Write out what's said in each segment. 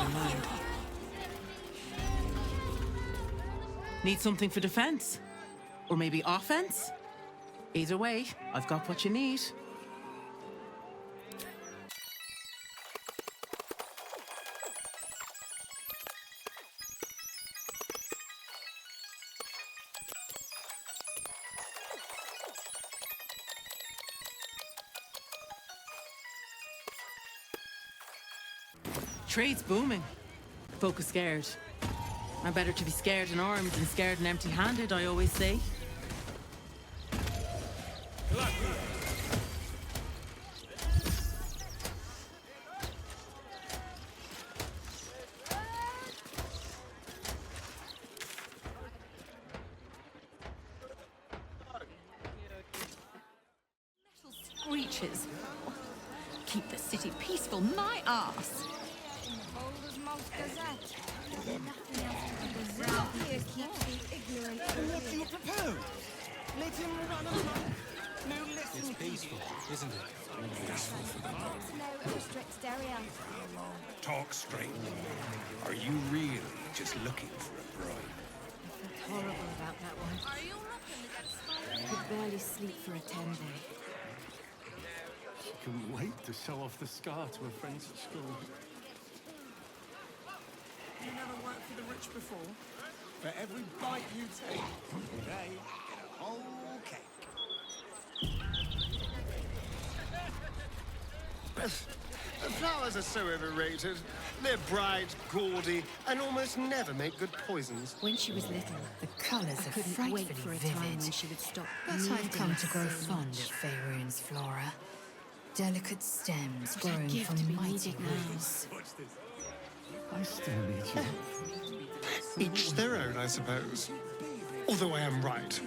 my mind. Need something for defense? Or maybe offense? Either way, I've got what you need. Trade's booming. Folk are scared. I'm better to be scared and armed than scared and empty-handed, I always say. Little screeches. Keep the city peaceful, my arse. What do you propose? Let him run amok. No lessons. It's peaceful, isn't it? Peaceful for the moment. No, it restricts Zariel. Talk straight. Are you really just looking for a bride? I feel horrible about that one. Are you looking to get spider? I could barely sleep for a 10-day. She couldn't wait to show off the scar to her friends at school. You never worked for the rich before? For every bite you take, they get a whole cake. Flowers are so overrated. They're bright, gaudy, and almost never make good poisons. When she was little, The colours I are couldn't frightfully wait for a time when vivid. she would stop. But I've needing come to us grow so fond much. of Faerun's flora. Delicate stems What a growing gift from to be mighty needed now. roots. I still need you. Each their own, I suppose. Although I am right.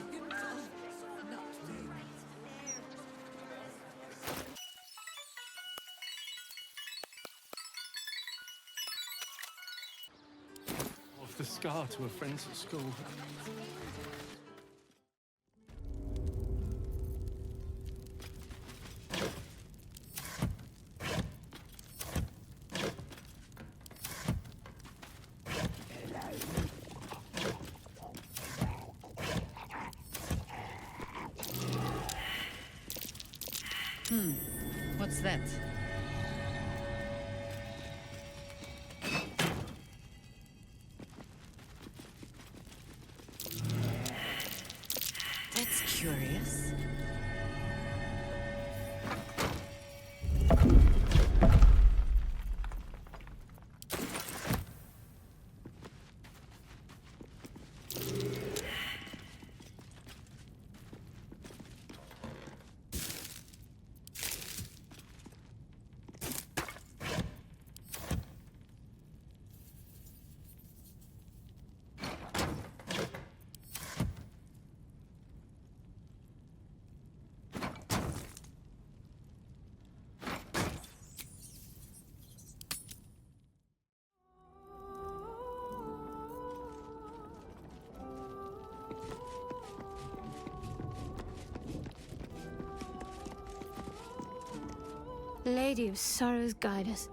Off the scar to her friends at school. What's that? That's curious. Lady of Sorrows, guide us.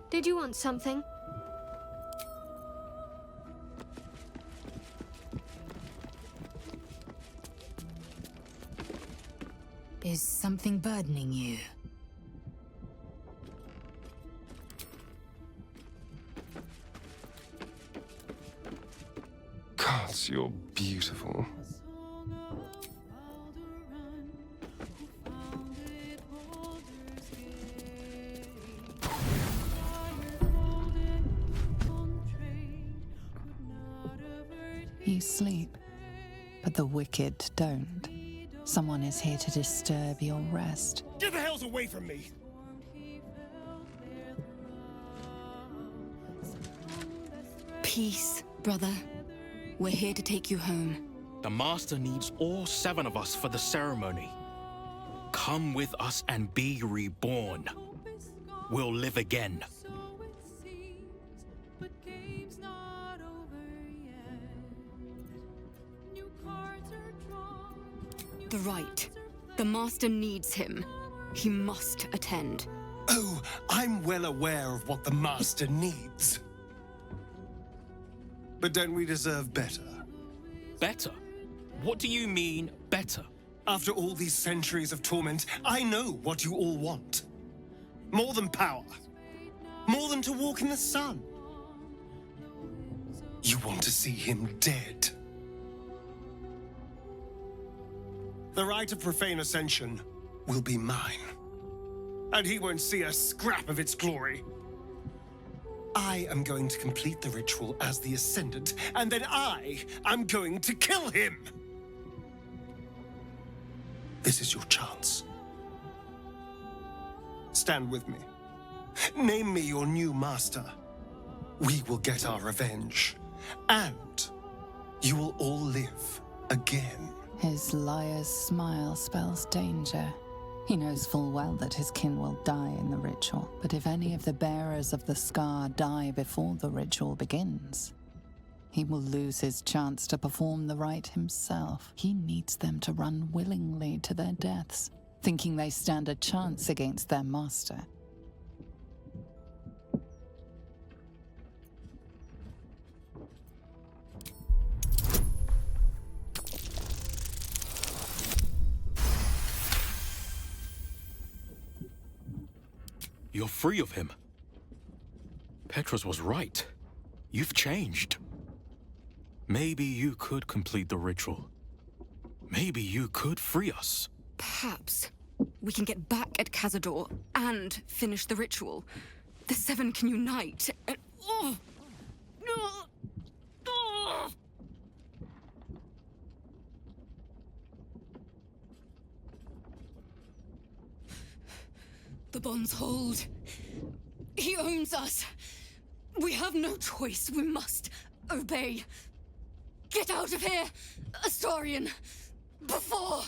Did you want something? Is something burdening you? Gods, you're beautiful. You sleep, but the wicked don't. Someone is here to disturb your rest. Get the hells away from me! Peace, brother. We're here to take you home. The Master needs all 7 of us for the ceremony. Come with us and be reborn. We'll live again. The right. The Master needs him. He must attend. Oh, I'm well aware of what the Master needs. But don't we deserve better? Better? What do you mean, better? After all these centuries of torment, I know what you all want. More than power. More than to walk in the sun. You want to see him dead. The right of profane ascension will be mine. And he won't see a scrap of its glory. I am going to complete the ritual as the Ascendant, and then I am going to kill him! This is your chance. Stand with me. Name me your new master. We will get our revenge. And you will all live again. His liar's smile spells danger. He knows full well that his kin will die in the ritual, but if any of the bearers of the scar die before the ritual begins, he will lose his chance to perform the rite himself. He needs them to run willingly to their deaths, thinking they stand a chance against their master. You're free of him. Petros was right. You've changed. Maybe you could complete the ritual. Maybe you could free us. Perhaps we can get back at Cazador and finish the ritual. The Seven can unite and... The bonds hold. He owns us. We have no choice. We must obey. Get out of here, Astarion, before...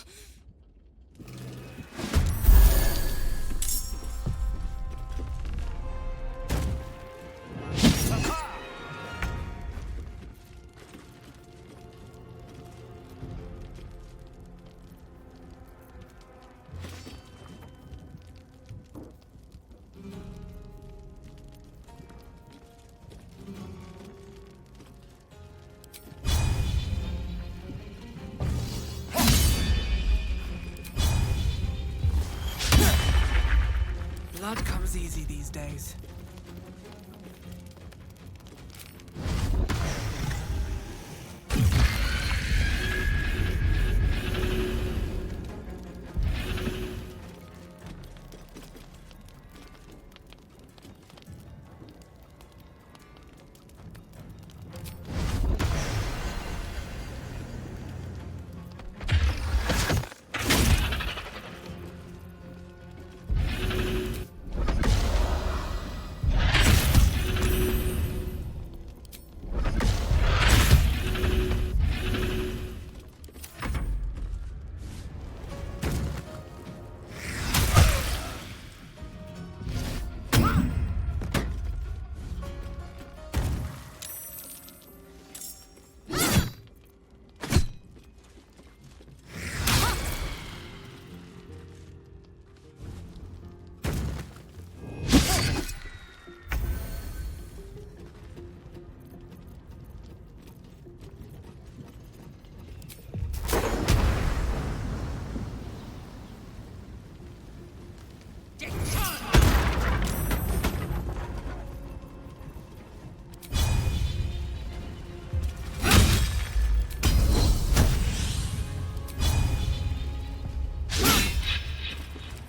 Blood comes easy these days.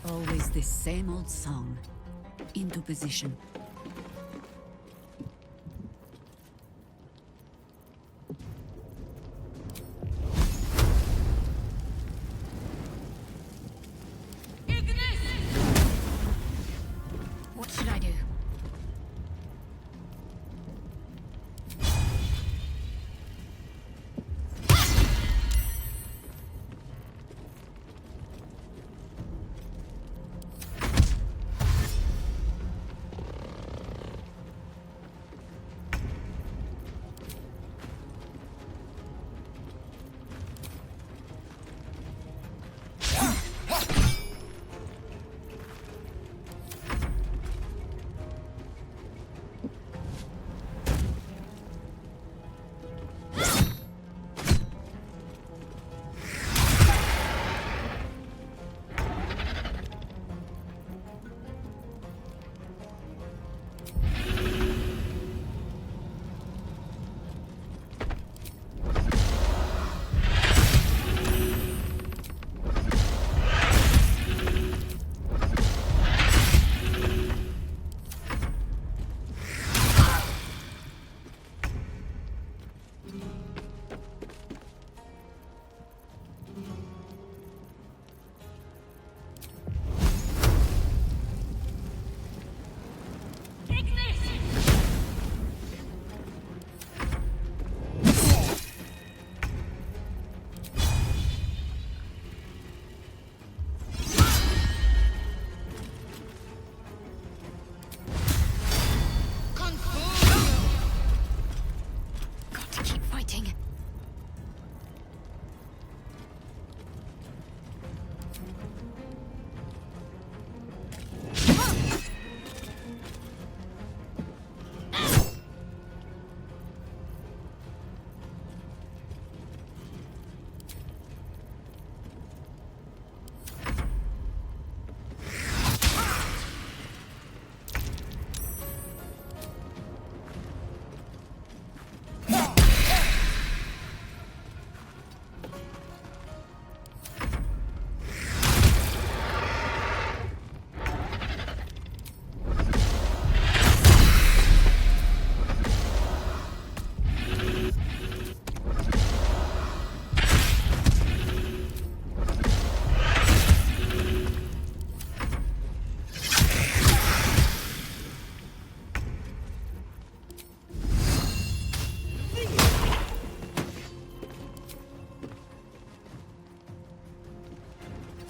Always the same old song. Into position. What should I do?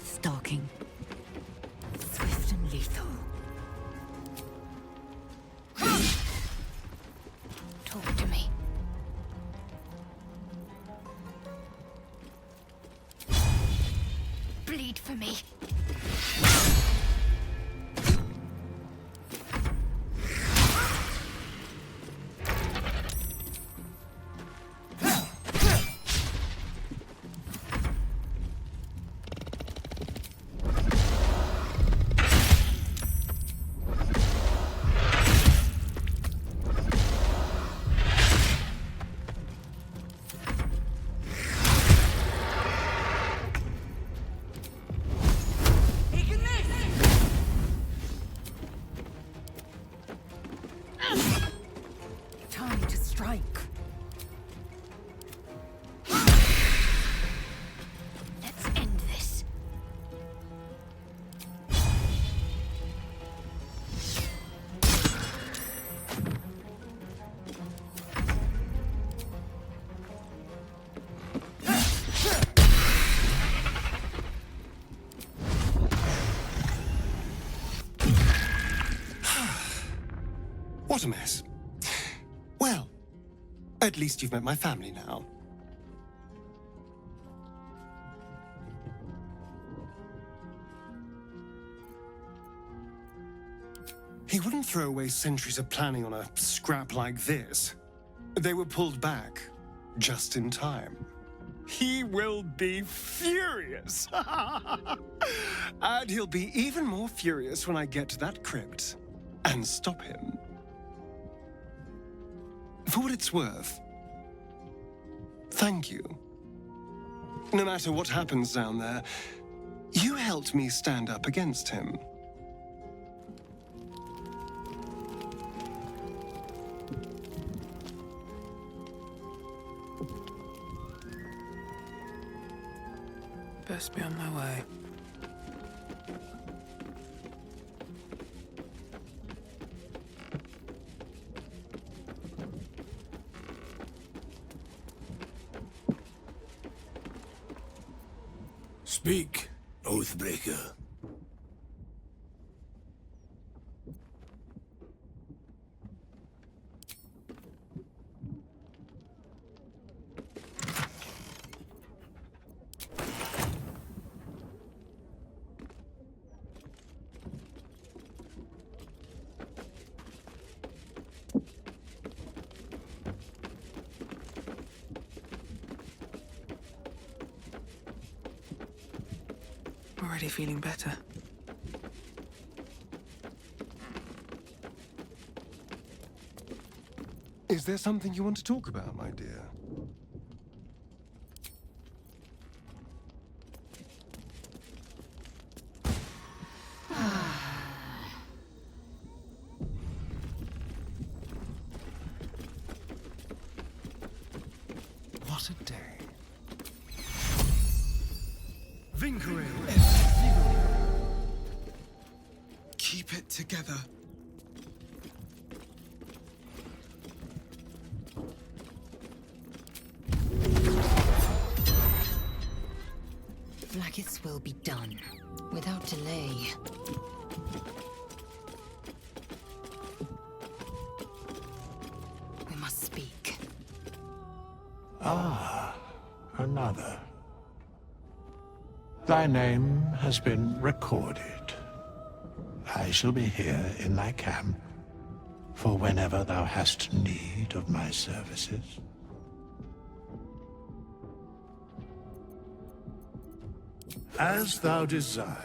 Stalking. Swift and lethal. Talk to me. Bleed for me. Time to strike. Let's end this. What a mess. Well, at least you've met my family now. He wouldn't throw away centuries of planning on a scrap like this. They were pulled back just in time. He will be furious. And he'll be even more furious when I get to that crypt and stop him. For what it's worth, thank you. No matter what happens down there, you helped me stand up against him. Best be on my way. Speak, Oathbreaker. Already feeling better. Is there something you want to talk about, my dear? What a day. Keep it together. Blacket's will be done, without delay. We must speak. Ah, another. Thy name has been recorded. I shall be here in thy camp for whenever thou hast need of my services. As thou desire.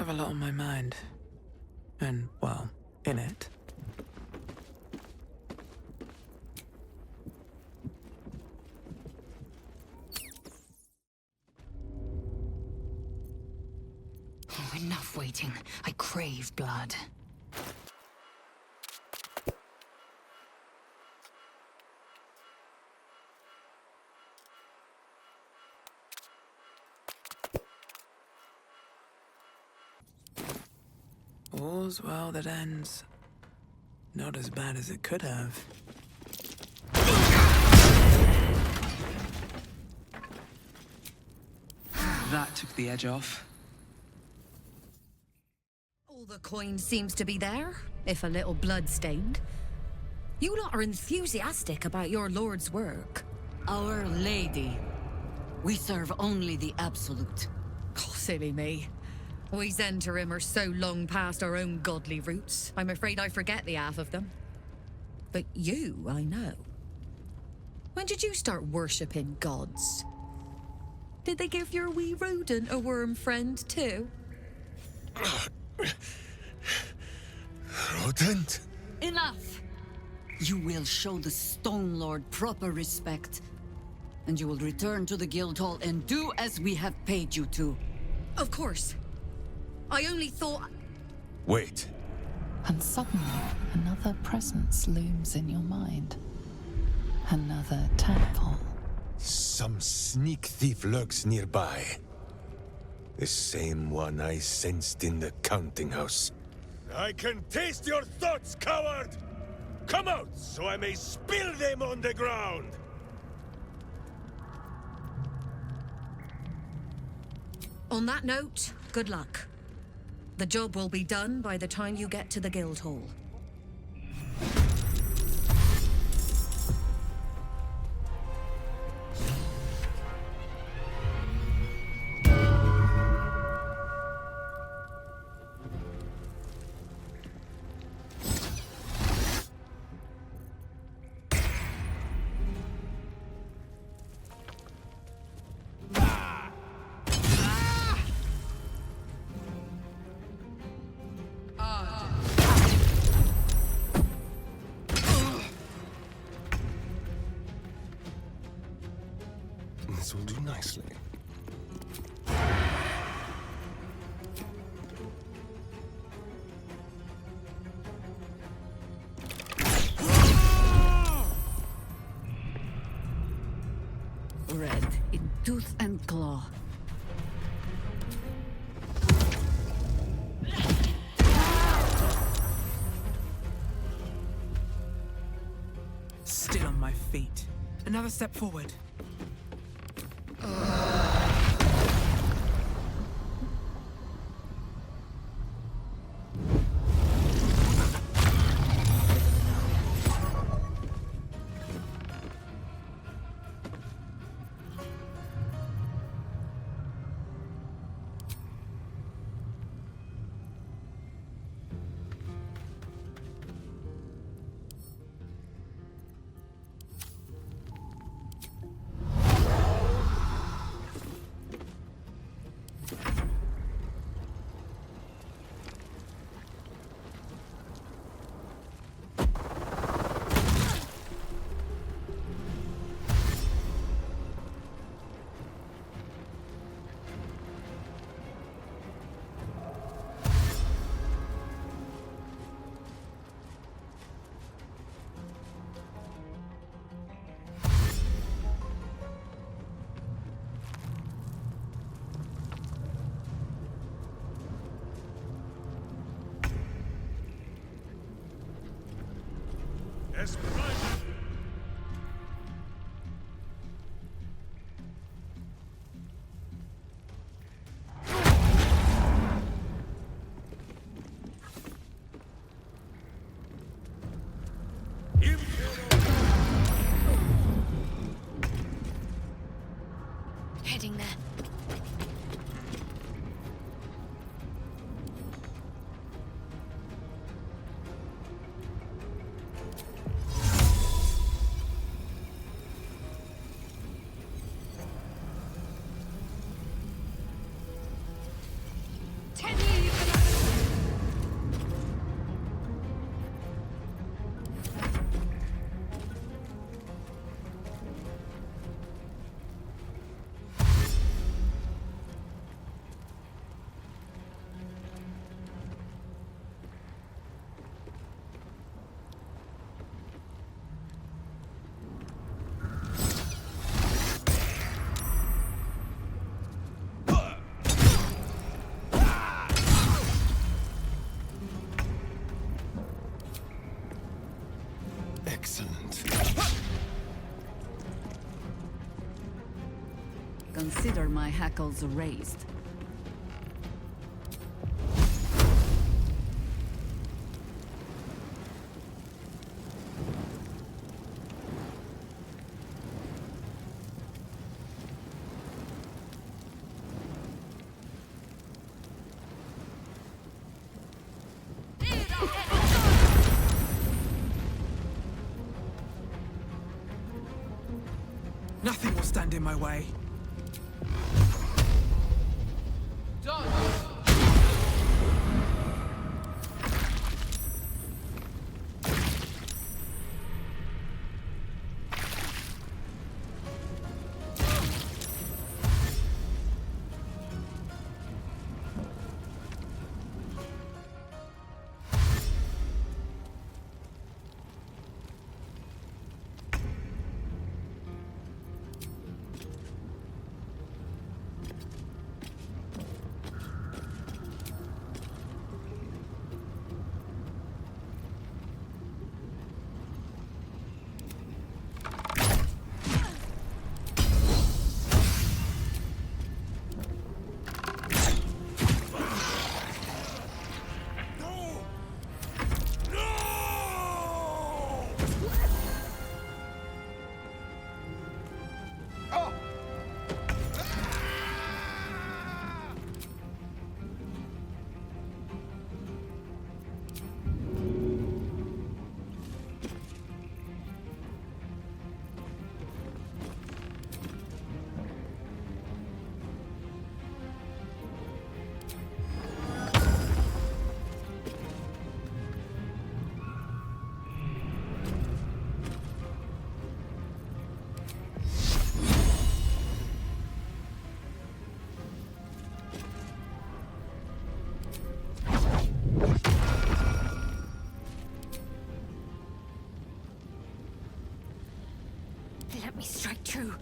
have a lot on my mind. And, well, in it. Oh, enough waiting. I crave blood. All's well that ends. Not as bad as it could have. That took the edge off. All the coin seems to be there, if a little blood-stained. You lot are enthusiastic about your lord's work. Our Lady. We serve only the absolute. Oh, silly me. We Zentarim are so long past our own godly roots, I'm afraid I forget the half of them. But you, I know. When did you start worshipping gods? Did they give your wee rodent a worm friend, too? Rodent? Enough! You will show the Stone Lord proper respect. And you will return to the Guildhall and do as we have paid you to. Of course. I only thought... Wait. And suddenly, another presence looms in your mind. Another tadpole. Some sneak thief lurks nearby. The same one I sensed in the counting house. I can taste your thoughts, coward! Come out, so I may spill them on the ground! On that note, good luck. The job will be done by the time you get to the Guildhall. This will do nicely. Red in tooth and claw. Still on my feet. Another step forward. Heading there. Excellent. Consider my hackles raised. Nothing will stand in my way. Let me strike true.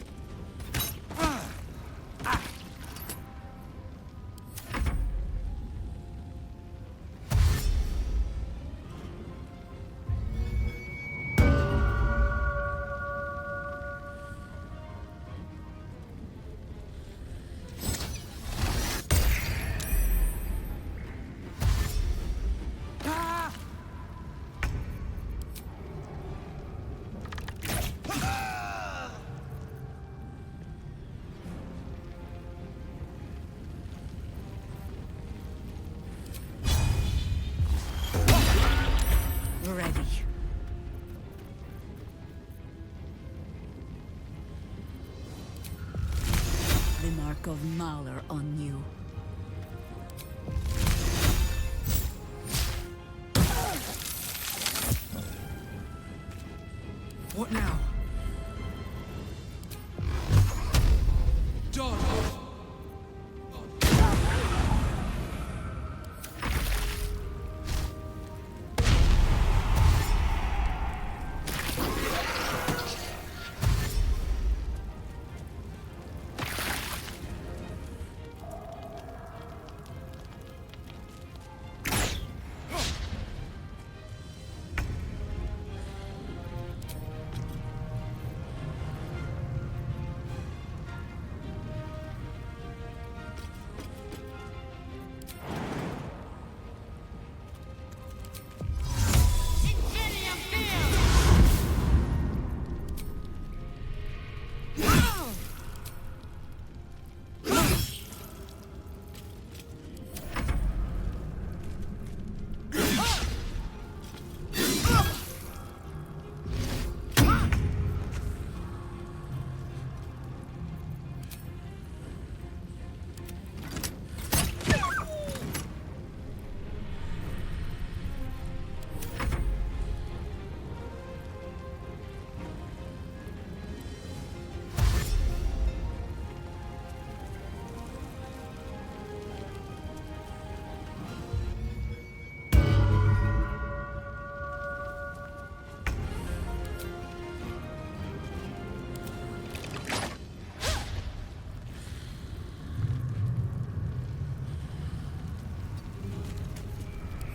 Ready. The mark of Mauler on you. What now? Dodge!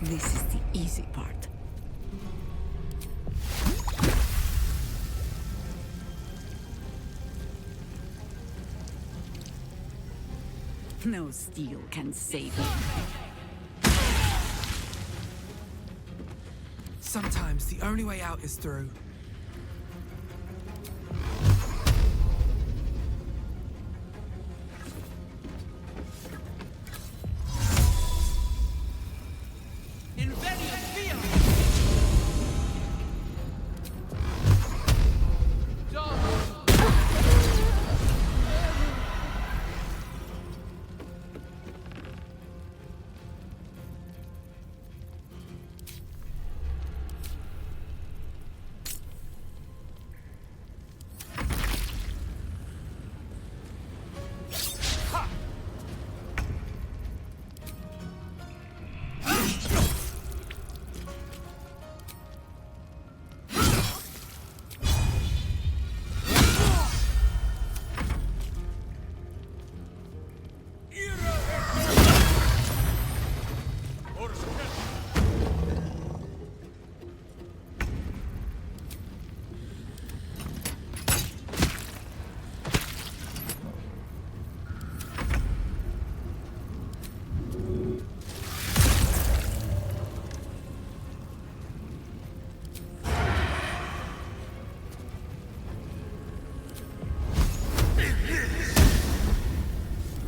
This is the easy part. No steel can save him. Sometimes the only way out is through.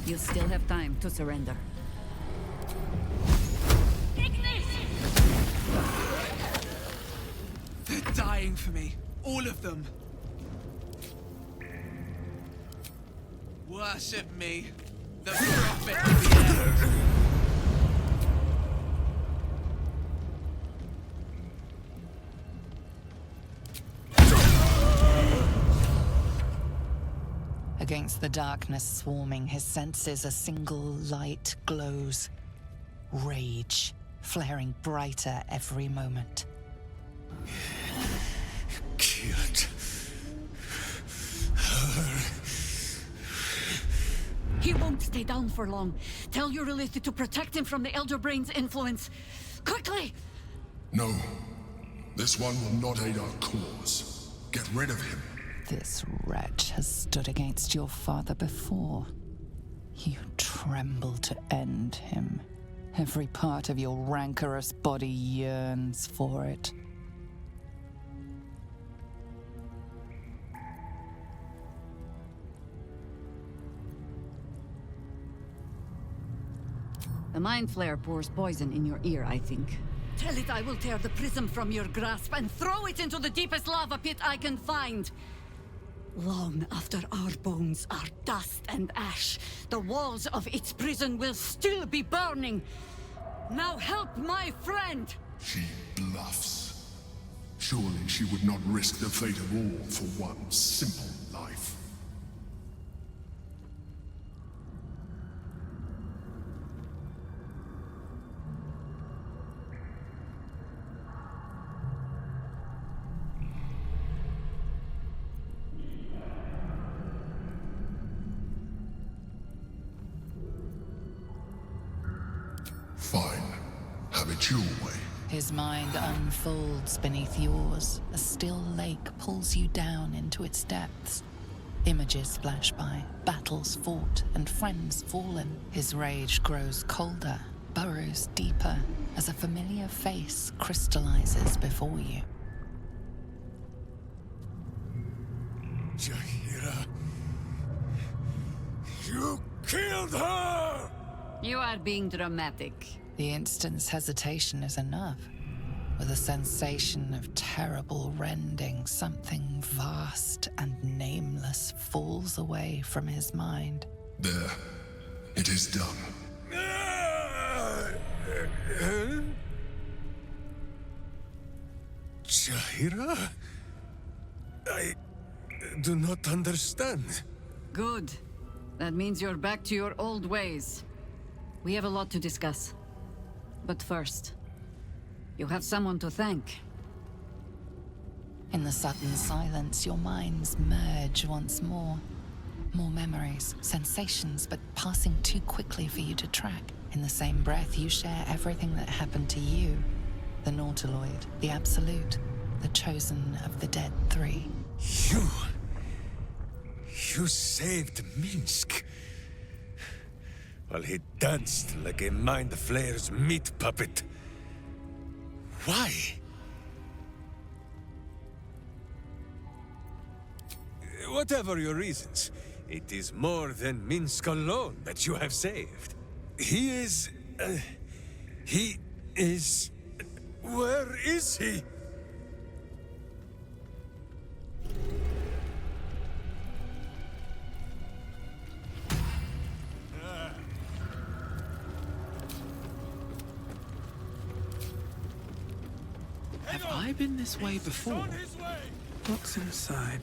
You still have time to surrender. They're dying for me. All of them. Worship me, the prophet of the end. Against the darkness swarming, his senses a single light glows. Rage, flaring brighter every moment. Killed her. He won't stay down for long. Tell your Lilith to protect him from the Elder Brain's influence. Quickly! No. This one will not aid our cause. Get rid of him. This wretch has stood against your father before. You tremble to end him. Every part of your rancorous body yearns for it. The Mind Flare pours poison in your ear, I think. Tell it I will tear the prism from your grasp and throw it into the deepest lava pit I can find. Long after our bones are dust and ash, the walls of its prison will still be burning. Now help my friend! She bluffs. Surely she would not risk the fate of all for one simple life. Fine. Have it your way. His mind unfolds beneath yours. A still lake pulls you down into its depths. Images flash by, battles fought, and friends fallen. His rage grows colder, burrows deeper, as a familiar face crystallizes before you. Jaheira, you killed her! You are being dramatic. The instant's hesitation is enough. With a sensation of terrible rending, something vast and nameless falls away from his mind. There. It is done. Jaheira? I do not understand. Good. That means you're back to your old ways. We have a lot to discuss. But first, you have someone to thank. In the sudden silence, your minds merge once more. More memories, sensations, but passing too quickly for you to track. In the same breath, you share everything that happened to you. The Nautiloid, the Absolute, the chosen of the Dead Three. You saved Minsk. while he danced like a Mind Flayer's meat puppet. Why? Whatever your reasons, it is more than Minsk alone that you have saved. He is... Where is he? Have I been this way before? What's inside?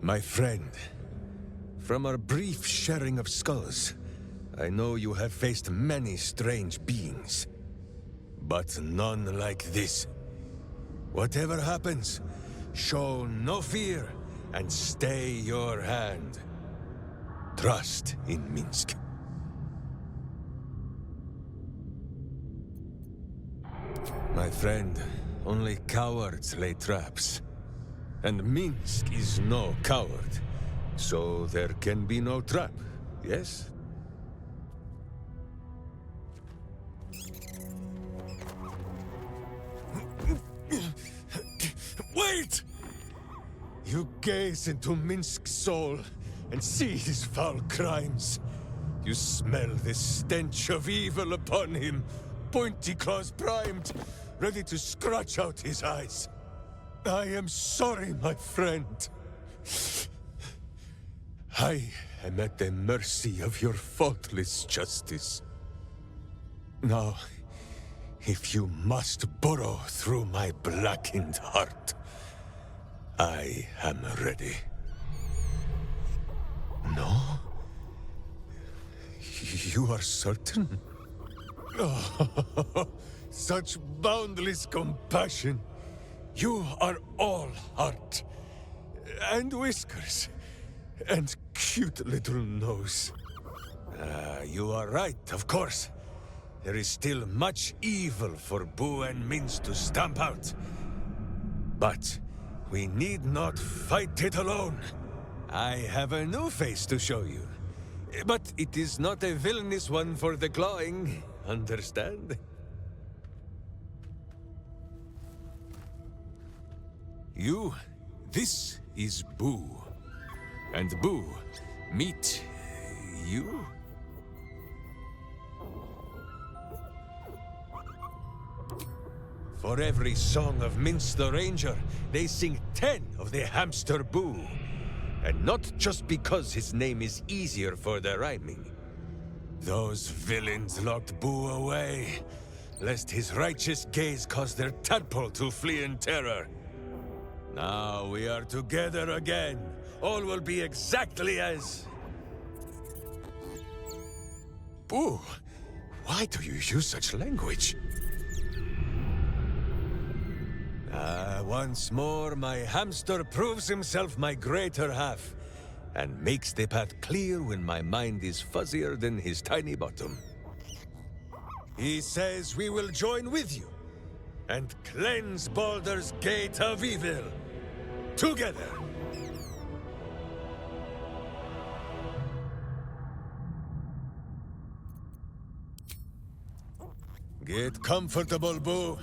My friend, from our brief sharing of skulls, I know you have faced many strange beings, but none like this. Whatever happens, show no fear and stay your hand. Trust in Minsk. My friend, only cowards lay traps. And Minsk is no coward, so there can be no trap, yes? Wait! You gaze into Minsk's soul and see his foul crimes. You smell the stench of evil upon him, pointy claws primed, ready to scratch out his eyes. I am sorry, my friend. I am at the mercy of your faultless justice. Now, if you must burrow through my blackened heart, I am ready. No? You are certain? Oh, such boundless compassion. You are all heart, and whiskers, and cute little nose. You are right, of course. There is still much evil for Boo and Minsk to stamp out. But we need not fight it alone. I have a new face to show you. But it is not a villainous one for the clawing, understand? This is Boo. And Boo, meet you? For every song of Minsk the Ranger, they sing 10 of the hamster Boo. And not just because his name is easier for the rhyming. Those villains locked Boo away, lest his righteous gaze cause their tadpole to flee in terror. Now we are together again. All will be exactly as... Boo, why do you use such language? Once more, my hamster proves himself my greater half, and makes the path clear when my mind is fuzzier than his tiny bottom. He says we will join with you, and cleanse Baldur's gate of evil. Together! Get comfortable, Boo.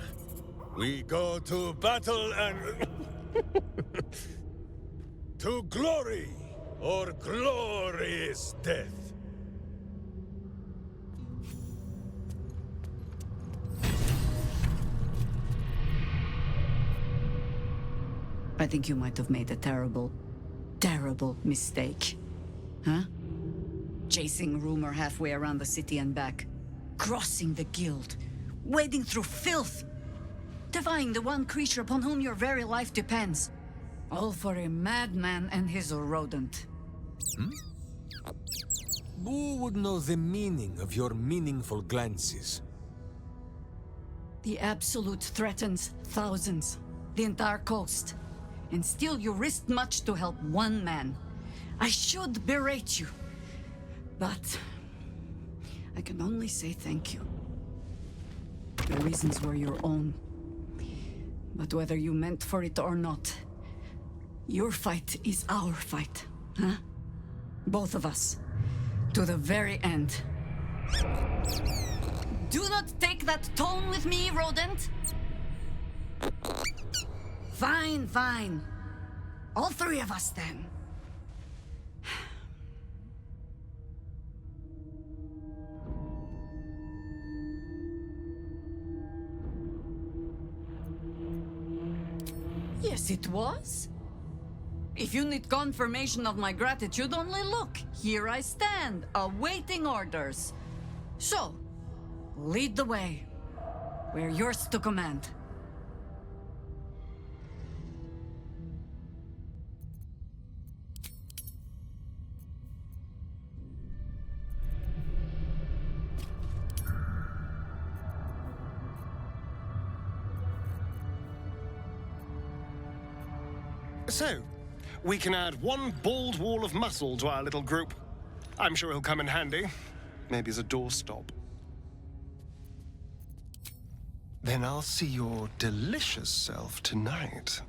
We go to battle and... to glory, or glorious death. I think you might have made a terrible, terrible mistake. Huh? Chasing rumor halfway around the city and back. Crossing the guild. Wading through filth. Defying the one creature upon whom your very life depends. All for a madman and his rodent. Who would know the meaning of your meaningful glances? The Absolute threatens thousands. The entire coast. And still you risked much to help one man. I should berate you. But I can only say thank you. The reasons were your own. But whether you meant for it or not, your fight is our fight, huh? Both of us. To the very end. Do not take that tone with me, rodent! Fine, fine. All three of us, then. Yes, it was. If you need confirmation of my gratitude, only look. Here I stand, awaiting orders. So, lead the way. We're yours to command. So, we can add one bald wall of muscle to our little group. I'm sure he'll come in handy. Maybe as a doorstop. Then I'll see your delicious self tonight.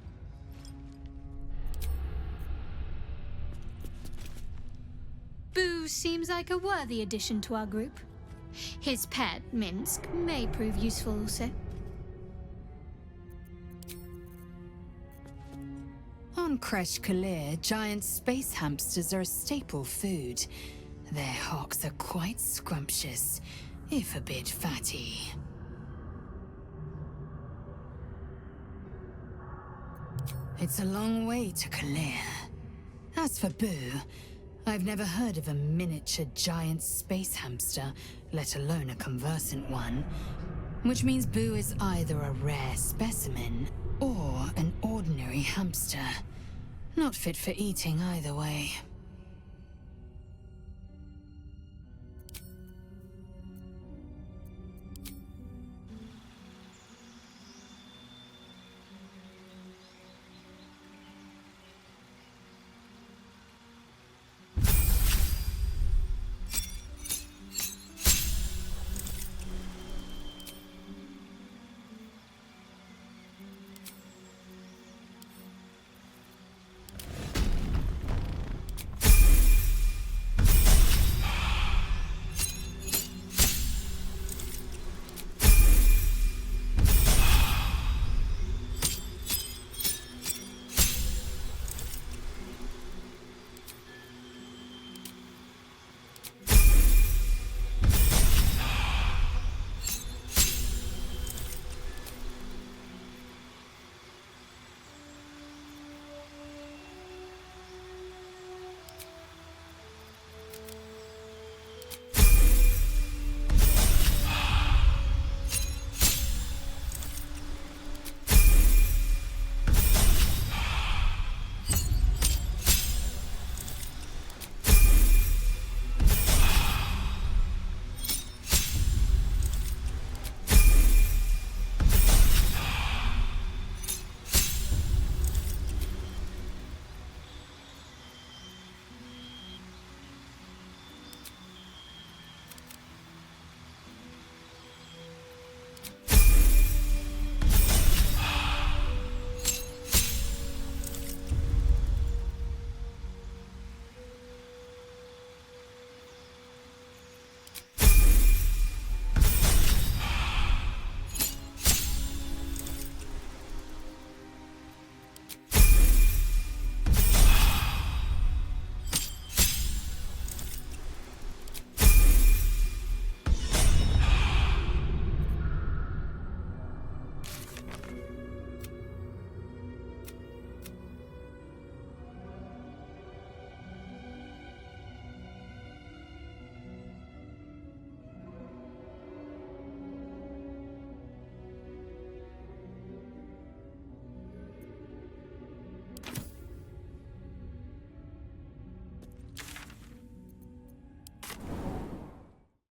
Boo seems like a worthy addition to our group. His pet, Minsk, may prove useful also. On Kresh Kalir, giant space hamsters are a staple food. Their hocks are quite scrumptious, if a bit fatty. It's a long way to Kalir. As for Boo, I've never heard of a miniature giant space hamster, let alone a conversant one. Which means Boo is either a rare specimen or an ordinary hamster. Not fit for eating either way.